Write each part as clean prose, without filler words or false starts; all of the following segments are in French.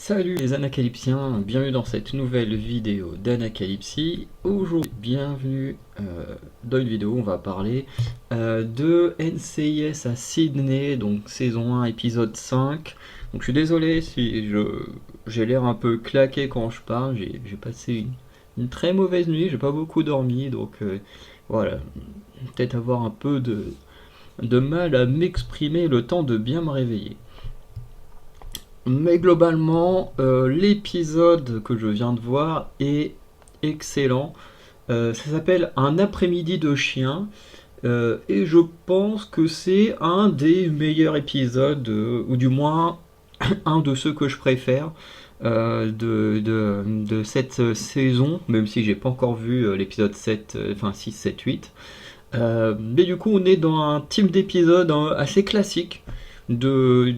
Salut les Anacalypsiens, bienvenue dans cette nouvelle vidéo d'Anacalypsie. Aujourd'hui, bienvenue dans une vidéo où on va parler de NCIS à Sydney, donc saison 1, épisode 5. Donc je suis désolé si j'ai l'air un peu claqué quand je parle, j'ai passé une très mauvaise nuit, j'ai pas beaucoup dormi, donc voilà, peut-être avoir un peu de mal à m'exprimer le temps de bien me réveiller. Mais globalement, l'épisode que je viens de voir est excellent. Ça s'appelle Un après-midi de chien. Et je pense que c'est un des meilleurs épisodes, ou du moins un de ceux que je préfère de cette saison, même si j'ai pas encore vu l'épisode 7, enfin 6, 7, 8. Mais du coup, on est dans un type d'épisode assez classique de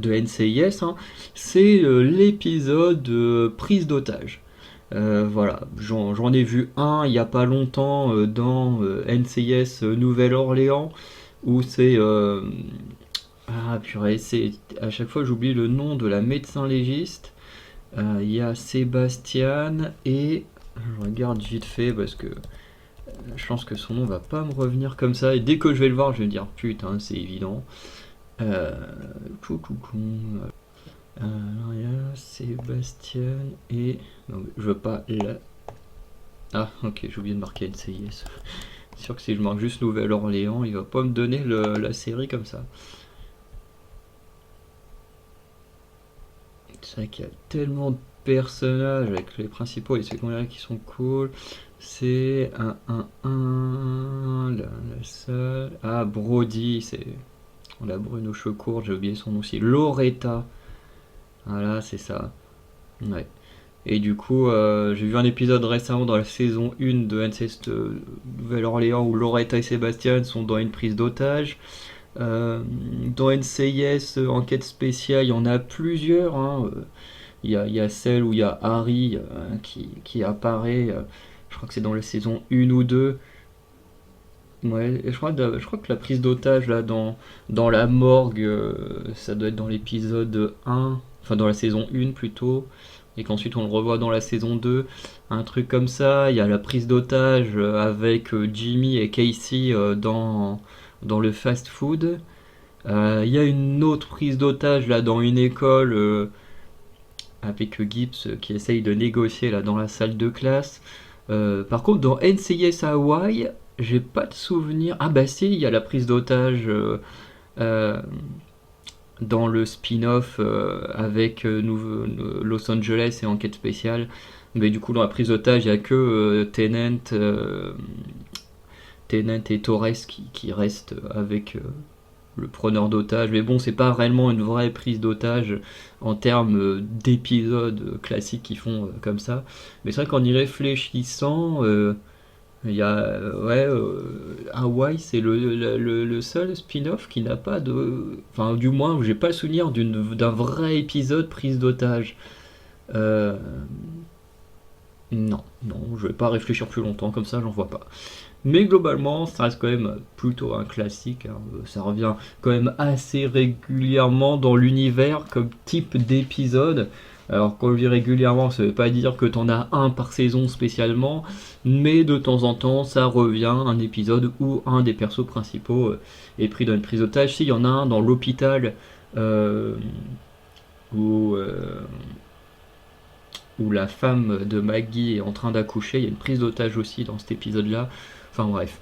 NCIS, hein. C'est l'épisode prise d'otage. Voilà, j'en ai vu un il n'y a pas longtemps dans NCIS Nouvelle-Orléans, où c'est... ah purée, c'est... À chaque fois j'oublie le nom de la médecin légiste. Il y a Sébastien et... Je regarde vite fait parce que je pense que son nom va pas me revenir comme ça. Et dès que je vais le voir, je vais me dire putain, c'est évident. Euh, coucou. Alors il y a Sébastien et. Non, je veux pas la. Ah, ok, j'ai oublié de marquer NCIS. C'est sûr que si je marque juste Nouvelle-Orléans, il va pas me donner la série comme ça. C'est vrai qu'il y a tellement de personnages avec les principaux et les secondaires qui sont cool. C'est la salle. Ah, Brody, c'est. On a Bruno Checourt, j'ai oublié son nom aussi. Loretta. Voilà, c'est ça. Ouais. Et du coup, j'ai vu un épisode récemment dans la saison 1 de NCIS Nouvelle-Orléans où Loretta et Sébastien sont dans une prise d'otage. Dans NCIS Enquête spéciale, il y en a plusieurs, hein. Il y a celle où il y a Harry qui apparaît. Je crois que c'est dans la saison 1 ou 2. Ouais, et je crois que la prise d'otage là dans la morgue, ça doit être dans l'épisode 1, enfin dans la saison 1 plutôt, et qu'ensuite on le revoit dans la saison 2, un truc comme ça. Il y a la prise d'otage avec Jimmy et Casey dans le fast-food. Il y a une autre prise d'otage là dans une école avec Gibbs qui essaye de négocier là dans la salle de classe. Par contre, dans NCIS Hawaii, j'ai pas de souvenir. Ah bah si, il y a la prise d'otage euh, dans le spin-off avec Los Angeles et Enquête spéciale. Mais du coup, dans la prise d'otage, il n'y a que Tennant et Torres qui restent avec le preneur d'otage. Mais bon, c'est pas réellement une vraie prise d'otage en termes d'épisodes classiques qui font comme ça. Mais c'est vrai qu'en y réfléchissant, il y a, ouais, Hawaii, c'est le seul spin-off qui n'a pas de. Enfin, du moins, j'ai pas le souvenir d'un vrai épisode prise d'otage. Euh, non, je vais pas réfléchir plus longtemps, comme ça, j'en vois pas. Mais globalement, ça reste quand même plutôt un classique, hein. Ça revient quand même assez régulièrement dans l'univers comme type d'épisode. Alors quand je dis régulièrement, ça veut pas dire que t'en as un par saison spécialement, mais de temps en temps, ça revient un épisode où un des persos principaux est pris dans une prise d'otage. S'il y en a un dans l'hôpital euh, où, euh, où la femme de Maggie est en train d'accoucher, il y a une prise d'otage aussi dans cet épisode-là. Enfin bref,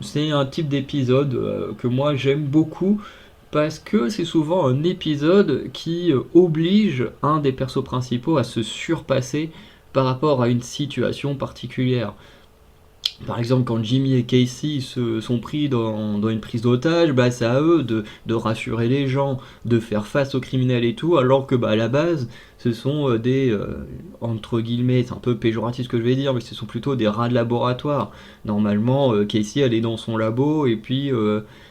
c'est un type d'épisode que moi j'aime beaucoup parce que c'est souvent un épisode qui oblige un des persos principaux à se surpasser par rapport à une situation particulière. Par exemple, quand Jimmy et Casey se sont pris dans une prise d'otage, bah, c'est à eux de rassurer les gens, de faire face aux criminels et tout, alors que bah, à la base, ce sont entre guillemets, c'est un peu péjoratif ce que je vais dire, mais ce sont plutôt des rats de laboratoire. Normalement, Casey, elle est dans son labo, et puis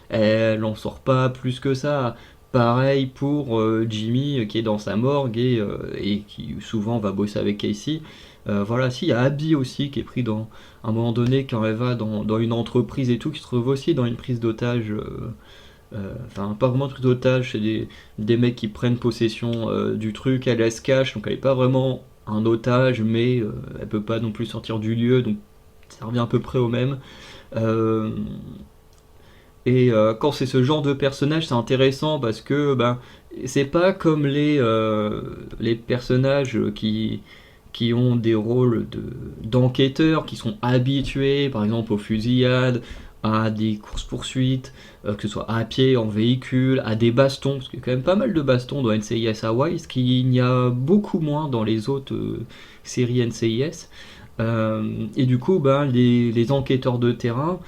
elle en sort pas plus que ça. Pareil pour Jimmy qui est dans sa morgue et qui souvent va bosser avec Casey. Voilà, si, il y a Abby aussi qui est pris à un moment donné quand elle va dans une entreprise et tout, qui se trouve aussi dans une prise d'otage Enfin, pas vraiment de prise d'otage, c'est des mecs qui prennent possession du truc, elle se cache, donc elle est pas vraiment un otage, mais elle peut pas non plus sortir du lieu, donc ça revient à peu près au même. Euh, quand c'est ce genre de personnage, c'est intéressant parce que ben, c'est pas comme les personnages qui ont des rôles d'enquêteurs, qui sont habitués par exemple aux fusillades, à des courses-poursuites, que ce soit à pied, en véhicule, à des bastons, parce qu'il y a quand même pas mal de bastons dans NCIS Hawaii, ce qu'il y a beaucoup moins dans les autres séries NCIS. Et du coup, ben, les enquêteurs de terrain,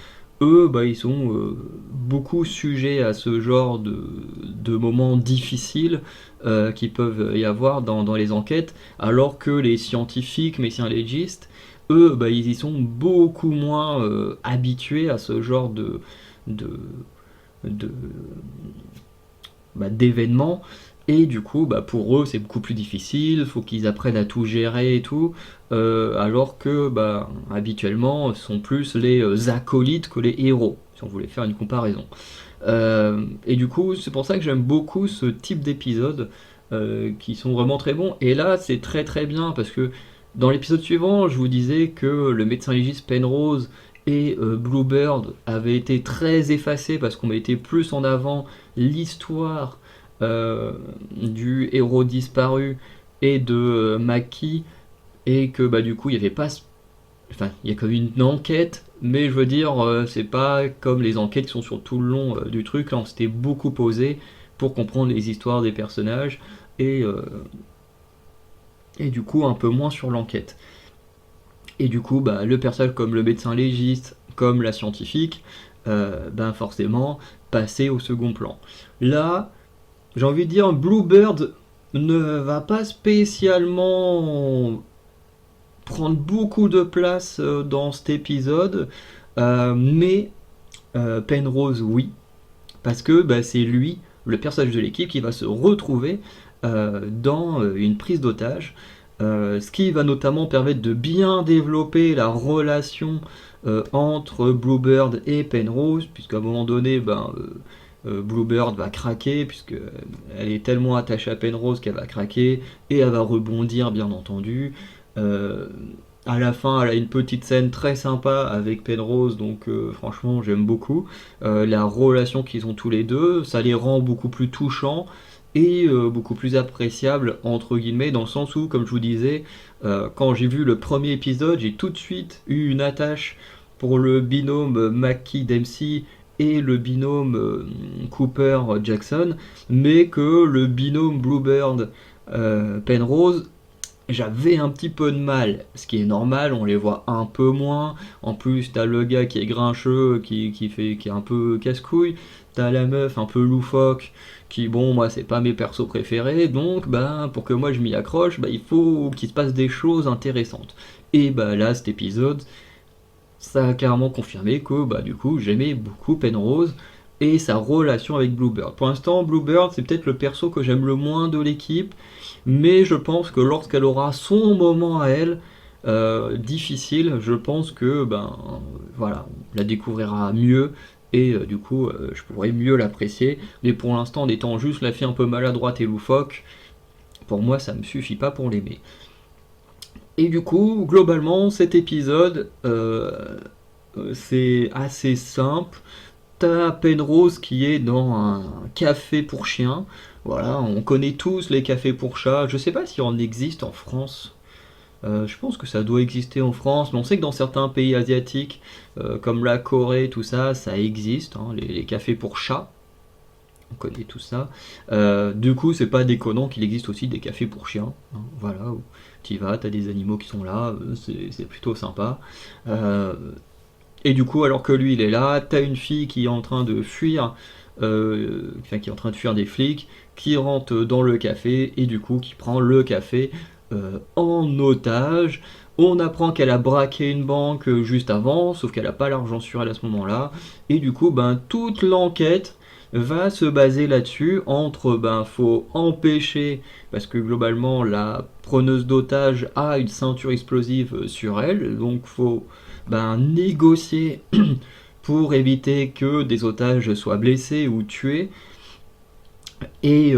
eux, bah, ils sont beaucoup sujets à ce genre de moments difficiles qui peuvent y avoir dans les enquêtes, alors que les scientifiques, médecins légistes, eux, bah, ils y sont beaucoup moins habitués à ce genre de, de, d'événements. Et du coup, bah, pour eux, c'est beaucoup plus difficile, il faut qu'ils apprennent à tout gérer et tout, alors que bah, habituellement, ce sont plus les acolytes que les héros, si on voulait faire une comparaison. Et du coup, c'est pour ça que j'aime beaucoup ce type d'épisodes qui sont vraiment très bons. Et là, c'est très très bien parce que dans l'épisode suivant, je vous disais que le médecin légiste Penrose et Bluebird avaient été très effacés parce qu'on mettait plus en avant l'histoire du héros disparu et de Mackie, et que bah, du coup, il n'y avait pas. Enfin, il y a comme une enquête, mais je veux dire, c'est pas comme les enquêtes qui sont sur tout le long du truc. Là, on s'était beaucoup posé pour comprendre les histoires des personnages et, euh, et du coup, un peu moins sur l'enquête. Et du coup, bah, le personnage comme le médecin légiste, comme la scientifique, ben forcément, passer au second plan. Là, j'ai envie de dire, Bluebird ne va pas spécialement prendre beaucoup de place dans cet épisode, mais Penrose, oui, parce que bah, c'est lui, le personnage de l'équipe, qui va se retrouver dans une prise d'otage, ce qui va notamment permettre de bien développer la relation entre Bluebird et Penrose, puisqu'à un moment donné, ben, Bluebird va craquer, puisqu'elle est tellement attachée à Penrose qu'elle va craquer, et elle va rebondir, bien entendu. Euh, à la fin, elle a une petite scène très sympa avec Penrose, donc franchement, j'aime beaucoup. La relation qu'ils ont tous les deux, ça les rend beaucoup plus touchants et beaucoup plus appréciables, entre guillemets, dans le sens où, comme je vous disais, quand j'ai vu le premier épisode, j'ai tout de suite eu une attache pour le binôme Mackie-Dempsey et le binôme Cooper-Jackson, mais que le binôme Bluebird-Penrose, j'avais un petit peu de mal, ce qui est normal, on les voit un peu moins. En plus, t'as le gars qui est grincheux, qui est un peu casse-couille. T'as la meuf un peu loufoque, qui, bon, moi, c'est pas mes persos préférés. Donc, bah, pour que moi je m'y accroche, bah, il faut qu'il se passe des choses intéressantes. Et bah là, cet épisode, ça a carrément confirmé que, bah, du coup, j'aimais beaucoup Penrose et sa relation avec Bluebird. Pour l'instant, Bluebird, c'est peut-être le perso que j'aime le moins de l'équipe, mais je pense que lorsqu'elle aura son moment à elle, difficile, je pense que ben voilà, on la découvrira mieux et du coup je pourrais mieux l'apprécier. Mais pour l'instant, en étant juste la fille un peu maladroite et loufoque, pour moi ça me suffit pas pour l'aimer. Et du coup, globalement, cet épisode, c'est assez simple. T'as Penrose qui est dans un café pour chiens. Voilà, on connaît tous les cafés pour chats. Je sais pas s'il en existe en France. Je pense que ça doit exister en France, mais on sait que dans certains pays asiatiques, comme la Corée, tout ça, ça existe, hein, les cafés pour chats. On connaît tout ça. Du coup, c'est pas déconnant qu'il existe aussi des cafés pour chiens. Hein, voilà, où tu y vas, t'as des animaux qui sont là, c'est plutôt sympa. Euh, et du coup, alors que lui il est là, t'as une fille qui est en train de fuir, enfin qui est en train de fuir des flics, qui rentre dans le café et du coup qui prend le café en otage. On apprend qu'elle a braqué une banque juste avant, sauf qu'elle n'a pas l'argent sur elle à ce moment-là. Et du coup, ben, toute l'enquête va se baser là-dessus, entre, ben, faut empêcher, parce que globalement, la preneuse d'otage a une ceinture explosive sur elle, donc faut ben, négocier pour éviter que des otages soient blessés ou tués, et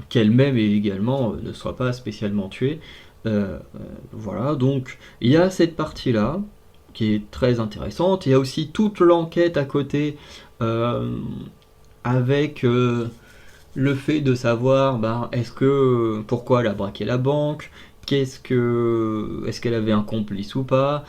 qu'elle-même également ne soit pas spécialement tuée. Voilà, donc il y a cette partie-là qui est très intéressante. Il y a aussi toute l'enquête à côté, avec le fait de savoir pourquoi elle a braqué la banque, est-ce qu'elle avait un complice ou pas,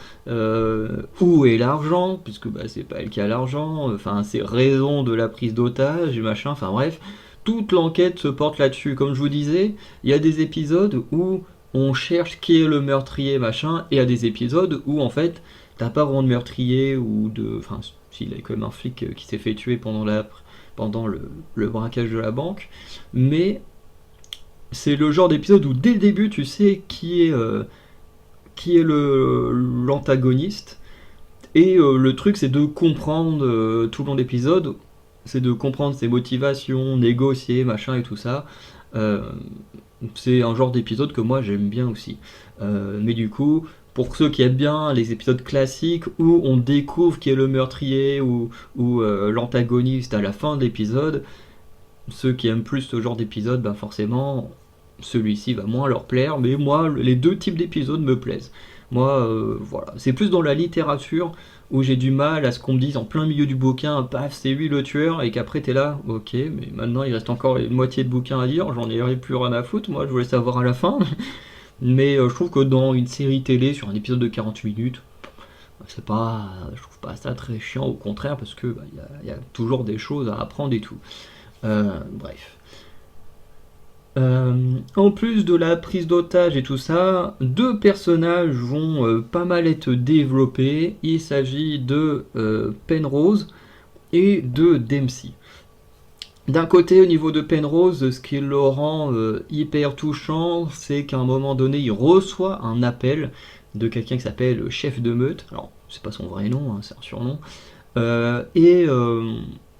où est l'argent, puisque c'est pas elle qui a l'argent, enfin ses raisons de la prise d'otage, machin, enfin bref, toute l'enquête se porte là-dessus. Comme je vous disais, il y a des épisodes où on cherche qui est le meurtrier, machin, et il y a des épisodes où en fait t'as pas vraiment de meurtrier ou de, enfin s'il y a quand même un flic qui s'est fait tuer pendant le braquage de la banque, mais c'est le genre d'épisode où dès le début tu sais qui est l'antagoniste, et le truc c'est de comprendre tout le long de l'épisode, c'est de comprendre ses motivations, négocier, machin et tout ça. Euh, c'est un genre d'épisode que moi j'aime bien aussi. Mais du coup, pour ceux qui aiment bien les épisodes classiques où on découvre qui est le meurtrier ou l'antagoniste à la fin de l'épisode, ceux qui aiment plus ce genre d'épisode, forcément, celui-ci va moins leur plaire, mais moi, les deux types d'épisodes me plaisent. Moi, voilà. C'est plus dans la littérature où j'ai du mal à ce qu'on me dise en plein milieu du bouquin, paf, c'est lui le tueur, et qu'après t'es là, ok, mais maintenant il reste encore une moitié de bouquin à lire, j'en ai plus rien à foutre, moi je voulais savoir à la fin. Mais je trouve que dans une série télé, sur un épisode de 40 minutes, je trouve pas ça très chiant, au contraire, parce que y a toujours des choses à apprendre et tout. Bref. En plus de la prise d'otage et tout ça, deux personnages vont pas mal être développés. Il s'agit de Penrose et de Dempsey. D'un côté, au niveau de Penrose, ce qui le rend hyper touchant, c'est qu'à un moment donné, il reçoit un appel de quelqu'un qui s'appelle chef de meute. Alors, c'est pas son vrai nom, hein, c'est un surnom. Et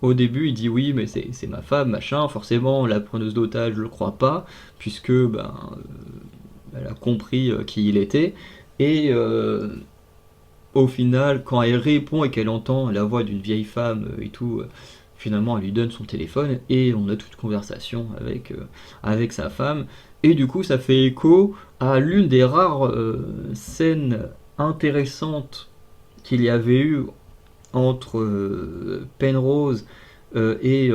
au début, il dit oui, mais c'est ma femme, machin. Forcément, la preneuse d'otage, je le crois pas, puisque elle a compris qui il était. Et au final, quand elle répond et qu'elle entend la voix d'une vieille femme et tout, finalement, elle lui donne son téléphone et on a toute une conversation avec sa femme. Et du coup, ça fait écho à l'une des rares scènes intéressantes qu'il y avait eu entre Penrose et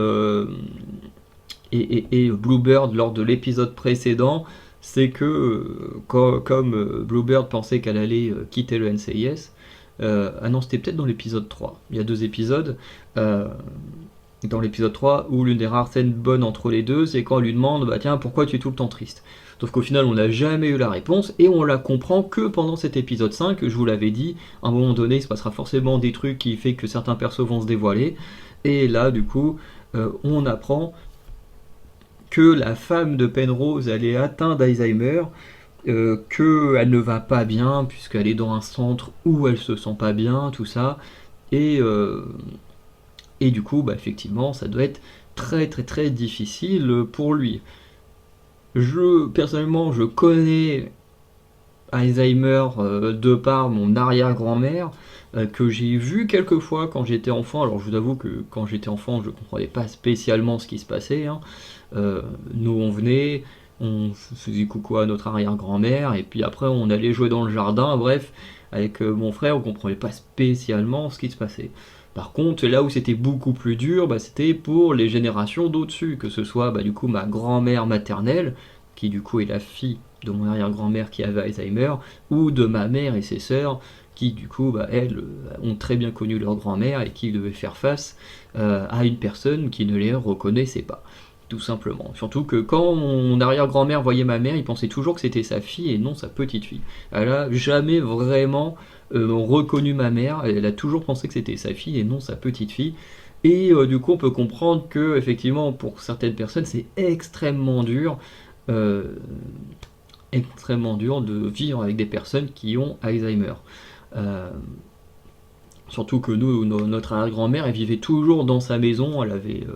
Bluebird lors de l'épisode précédent, c'est que comme Bluebird pensait qu'elle allait quitter le NCIS, ah non, c'était peut-être dans l'épisode 3, il y a deux épisodes, dans l'épisode 3 où l'une des rares scènes bonnes entre les deux, c'est quand on lui demande tiens, pourquoi tu es tout le temps triste. Sauf qu'au final, on n'a jamais eu la réponse et on la comprend que pendant cet épisode 5. Je vous l'avais dit, à un moment donné, il se passera forcément des trucs qui fait que certains persos vont se dévoiler. Et là, du coup, on apprend que la femme de Penrose, elle est atteinte d'Alzheimer, qu'elle ne va pas bien puisqu'elle est dans un centre où elle se sent pas bien, tout ça. Et, et du coup, effectivement, ça doit être très très très difficile pour lui. Personnellement, je connais Alzheimer de par mon arrière-grand-mère, que j'ai vu quelques fois quand j'étais enfant. Alors je vous avoue que quand j'étais enfant, je ne comprenais pas spécialement ce qui se passait, hein. Nous on venait, on faisait coucou à notre arrière-grand-mère, et puis après on allait jouer dans le jardin, bref, avec mon frère, on ne comprenait pas spécialement ce qui se passait. Par contre, là où c'était beaucoup plus dur, c'était pour les générations d'au-dessus, que ce soit du coup ma grand-mère maternelle, qui du coup est la fille de mon arrière-grand-mère qui avait Alzheimer, ou de ma mère et ses sœurs, qui du coup, elles, ont très bien connu leur grand-mère et qui devaient faire face à une personne qui ne les reconnaissait pas. Tout simplement. Surtout que quand mon arrière-grand-mère voyait ma mère, il pensait toujours que c'était sa fille et non sa petite fille. Elle a jamais vraiment reconnu ma mère, elle a toujours pensé que c'était sa fille et non sa petite fille. Et du coup, on peut comprendre que, effectivement, pour certaines personnes, c'est euh, extrêmement dur de vivre avec des personnes qui ont Alzheimer. Euh, Surtout que nous, notre arrière-grand-mère, elle vivait toujours dans sa maison, elle avait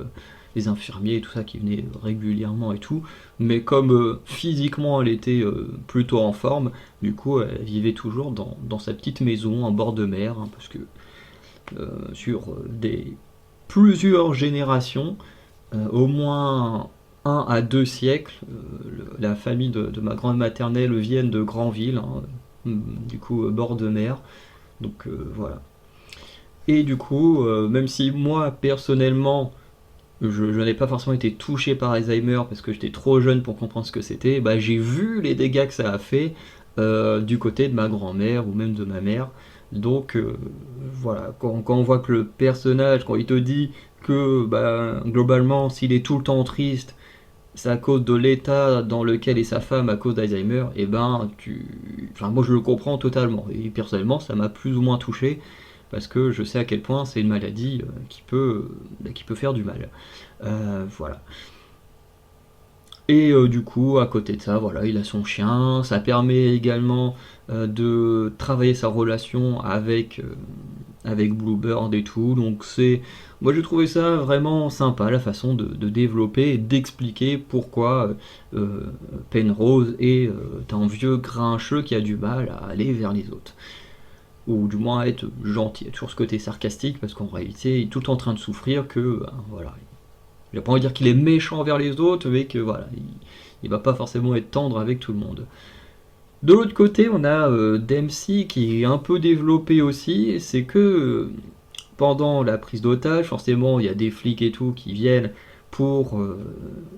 les infirmiers et tout ça qui venaient régulièrement et tout, mais comme physiquement elle était plutôt en forme, du coup elle vivait toujours dans sa petite maison en bord de mer, hein, parce que sur plusieurs générations, au moins 1 à 2 siècles. La famille de ma grande maternelle viennent de Granville, hein, du coup bord de mer. Donc voilà. Et du coup, même si moi personnellement je n'ai pas forcément été touché par Alzheimer parce que j'étais trop jeune pour comprendre ce que c'était, bah, j'ai vu les dégâts que ça a fait du côté de ma grand-mère ou même de ma mère. Donc voilà, quand on voit que le personnage, quand il te dit que bah, globalement, s'il est tout le temps triste, c'est à cause de l'état dans lequel est sa femme à cause d'Alzheimer, et ben enfin, moi je le comprends totalement. Et personnellement, ça m'a plus ou moins touché parce que je sais à quel point c'est une maladie qui peut faire du mal. Voilà. Et du coup, à côté de ça, voilà, il a son chien. Ça permet également de travailler sa relation avec Bluebird et tout. Donc moi j'ai trouvé ça vraiment sympa, la façon de développer et d'expliquer pourquoi Penrose est un vieux grincheux qui a du mal à aller vers les autres. Ou du moins à être gentil, toujours ce côté sarcastique, parce qu'en réalité, il est tout le temps en train de souffrir que, ben, voilà, il n'a pas envie de dire qu'il est méchant envers les autres, mais que voilà, il va pas forcément être tendre avec tout le monde. De l'autre côté, on a Dempsey qui est un peu développé aussi, c'est que pendant la prise d'otage, forcément, il y a des flics et tout qui viennent pour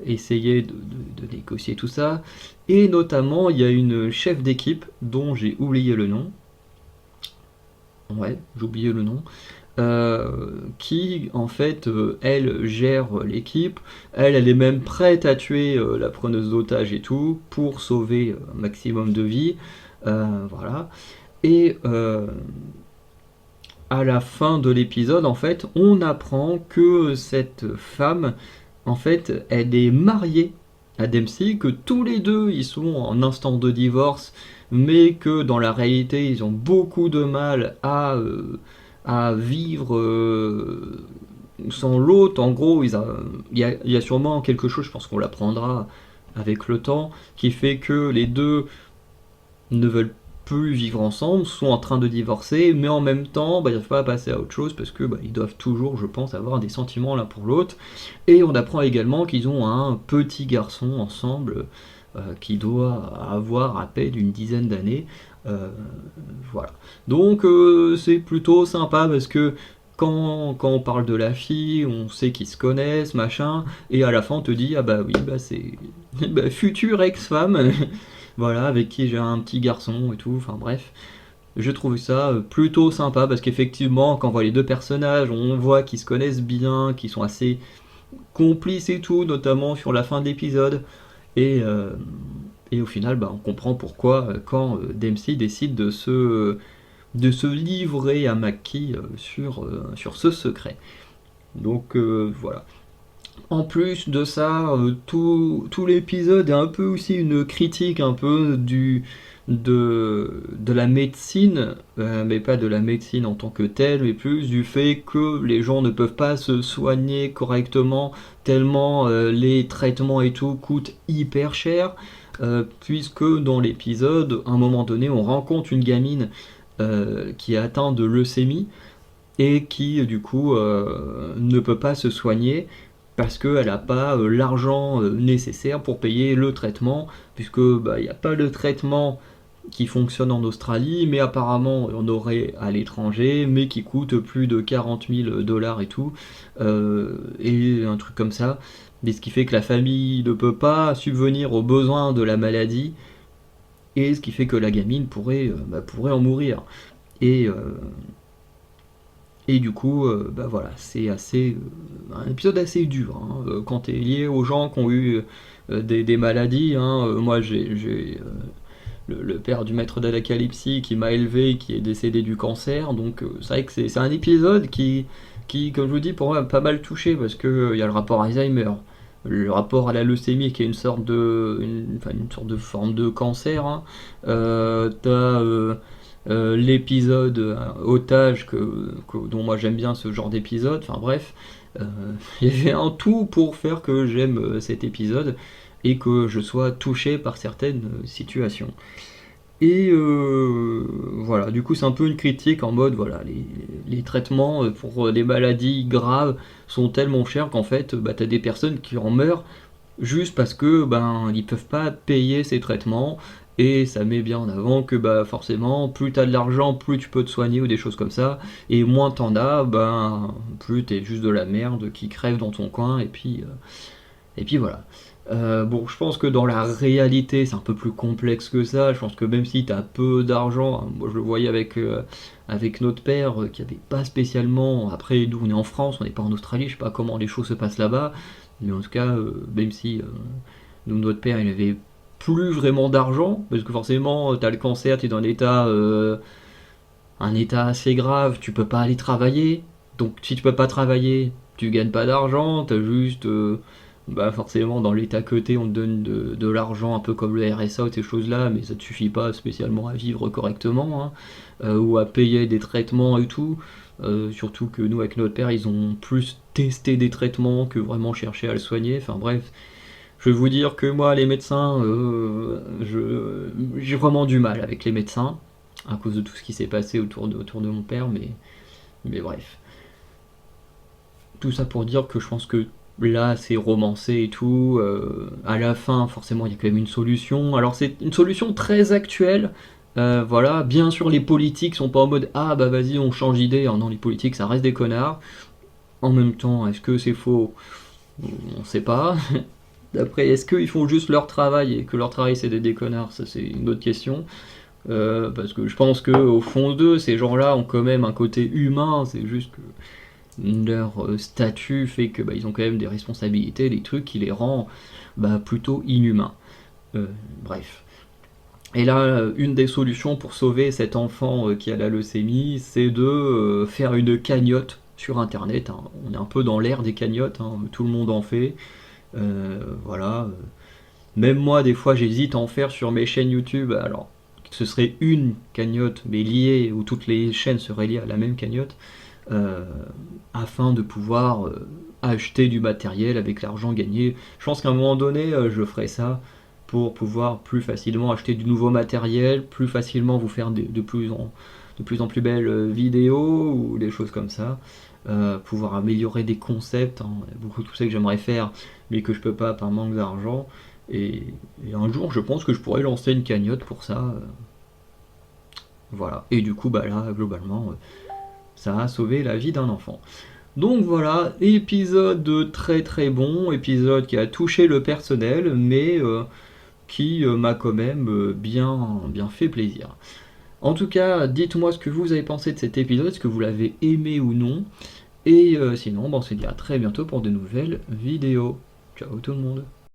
essayer de négocier tout ça, et notamment, il y a une chef d'équipe dont j'ai oublié le nom, ouais, j'ai oublié le nom, qui en fait elle gère l'équipe, elle est même prête à tuer la preneuse d'otage et tout pour sauver un maximum de vies, voilà. Et à la fin de l'épisode, en fait, on apprend que cette femme, en fait, elle est mariée à Dempsey, que tous les deux ils sont en instant de divorce, mais que dans la réalité ils ont beaucoup de mal à vivre sans l'autre. En gros, il y a sûrement quelque chose, je pense qu'on l'apprendra avec le temps, qui fait que les deux ne veulent plus vivre ensemble, sont en train de divorcer, mais en même temps, bah, ils n'arrivent pas à passer à autre chose parce que bah, ils doivent toujours, je pense, avoir des sentiments l'un pour l'autre. Et on apprend également qu'ils ont un petit garçon ensemble qui doit avoir à peine une dizaine d'années. Euh, voilà. Donc c'est plutôt sympa parce que quand on parle de la fille, on sait qu'ils se connaissent, machin, et à la fin on te dit ah bah oui, bah c'est bah, future ex-femme, voilà, avec qui j'ai un petit garçon et tout, enfin bref. Je trouve ça plutôt sympa parce qu'effectivement, quand on voit les deux personnages, on voit qu'ils se connaissent bien, qu'ils sont assez complices et tout, notamment sur la fin de l'épisode. Et, euh, et au final, bah, on comprend pourquoi quand Dempsey décide de se livrer à Mackie sur ce secret. Donc voilà. En plus de ça, tout l'épisode est un peu aussi une critique un peu de la médecine, mais pas de la médecine en tant que telle, mais plus du fait que les gens ne peuvent pas se soigner correctement, tellement les traitements et tout coûtent hyper cher, puisque dans l'épisode, à un moment donné, on rencontre une gamine qui est atteinte de leucémie et qui du coup ne peut pas se soigner parce qu'elle n'a pas l'argent nécessaire pour payer le traitement, puisque bah, il n'y a pas de traitement qui fonctionne en Australie, mais apparemment on aurait à l'étranger, mais qui coûte plus de 40 000 dollars et tout, et un truc comme ça. Et ce qui fait que la famille ne peut pas subvenir aux besoins de la maladie, et ce qui fait que la gamine pourrait en mourir. Et, euh, et du coup, bah voilà, c'est un épisode assez dur hein, quand t'es lié aux gens qui ont eu des maladies. Hein. Moi, j'ai le père du maître d'Alacalypsie qui m'a élevé, qui est décédé du cancer. Donc, c'est vrai que c'est un épisode qui, comme je vous dis, pour moi, m'a pas mal touché parce que il y a le rapport Alzheimer, le rapport à la leucémie qui est une sorte de forme de cancer. Hein. T'as l'épisode otage dont moi j'aime bien ce genre d'épisode, enfin bref, euh, il y avait un tout pour faire que j'aime cet épisode et que je sois touché par certaines situations. Et voilà, du coup c'est un peu une critique en mode voilà, les traitements pour des maladies graves sont tellement chers qu'en fait bah, t'as des personnes qui en meurent juste parce que ben ils peuvent pas payer ces traitements, et ça met bien en avant que bah forcément plus t'as de l'argent, plus tu peux te soigner ou des choses comme ça, et moins t'en as, ben plus t'es juste de la merde qui crève dans ton coin, et puis voilà. Bon, je pense que dans la réalité, c'est un peu plus complexe que ça. Je pense que même si tu as peu d'argent, hein, moi je le voyais avec notre père qui avait pas spécialement. Après, nous on est en France, on n'est pas en Australie, je sais pas comment les choses se passent là-bas. Mais en tout cas, même si nous, notre père il avait plus vraiment d'argent, parce que forcément, tu as le cancer, tu es dans un état assez grave, tu peux pas aller travailler. Donc si tu peux pas travailler, tu gagnes pas d'argent, t'as juste bah forcément dans l'état que t'es, on te donne de l'argent un peu comme le RSA ou ces choses-là, mais ça te suffit pas spécialement à vivre correctement, hein, ou à payer des traitements et tout. Surtout que nous avec notre père, ils ont plus testé des traitements que vraiment cherché à le soigner. Enfin bref, je vais vous dire que moi les médecins, j'ai vraiment du mal avec les médecins à cause de tout ce qui s'est passé autour de mon père, mais bref. Tout ça pour dire que je pense que là c'est romancé et tout. À la fin, forcément, il y a quand même une solution. Alors c'est une solution très actuelle. Voilà, bien sûr les politiques sont pas en mode ah bah vas-y on change d'idée. Non, les politiques ça reste des connards. En même temps, est-ce que c'est faux? On sait pas. D'après, est-ce qu'ils font juste leur travail et que leur travail c'est des connards? Ça c'est une autre question. Parce que je pense que au fond d'eux, ces gens-là ont quand même un côté humain. C'est juste que leur statut fait que bah, ils ont quand même des responsabilités, des trucs qui les rend bah, plutôt inhumains. Euh, Bref. Et là, une des solutions pour sauver cet enfant qui a la leucémie, c'est de faire une cagnotte sur internet, hein. On est un peu dans l'ère des cagnottes, hein. Tout le monde en fait. Voilà. Même moi, des fois, j'hésite à en faire sur mes chaînes YouTube. Alors, ce serait une cagnotte, mais liée, où toutes les chaînes seraient liées à la même cagnotte, euh, afin de pouvoir acheter du matériel avec l'argent gagné. Je pense qu'à un moment donné, je ferai ça pour pouvoir plus facilement acheter du nouveau matériel, plus facilement vous faire de plus en plus belles vidéos ou des choses comme ça. Pouvoir améliorer des concepts, hein. Il y a beaucoup de tout ça que j'aimerais faire, mais que je peux pas par manque d'argent. Et un jour, je pense que je pourrais lancer une cagnotte pour ça. Voilà. Et du coup, bah là, globalement, ça a sauvé la vie d'un enfant. Donc voilà, épisode très très bon, épisode qui a touché le personnel, mais qui m'a quand même bien fait plaisir. En tout cas, dites-moi ce que vous avez pensé de cet épisode, est-ce que vous l'avez aimé ou non. Et sinon, on se dit à très bientôt pour de nouvelles vidéos. Ciao tout le monde.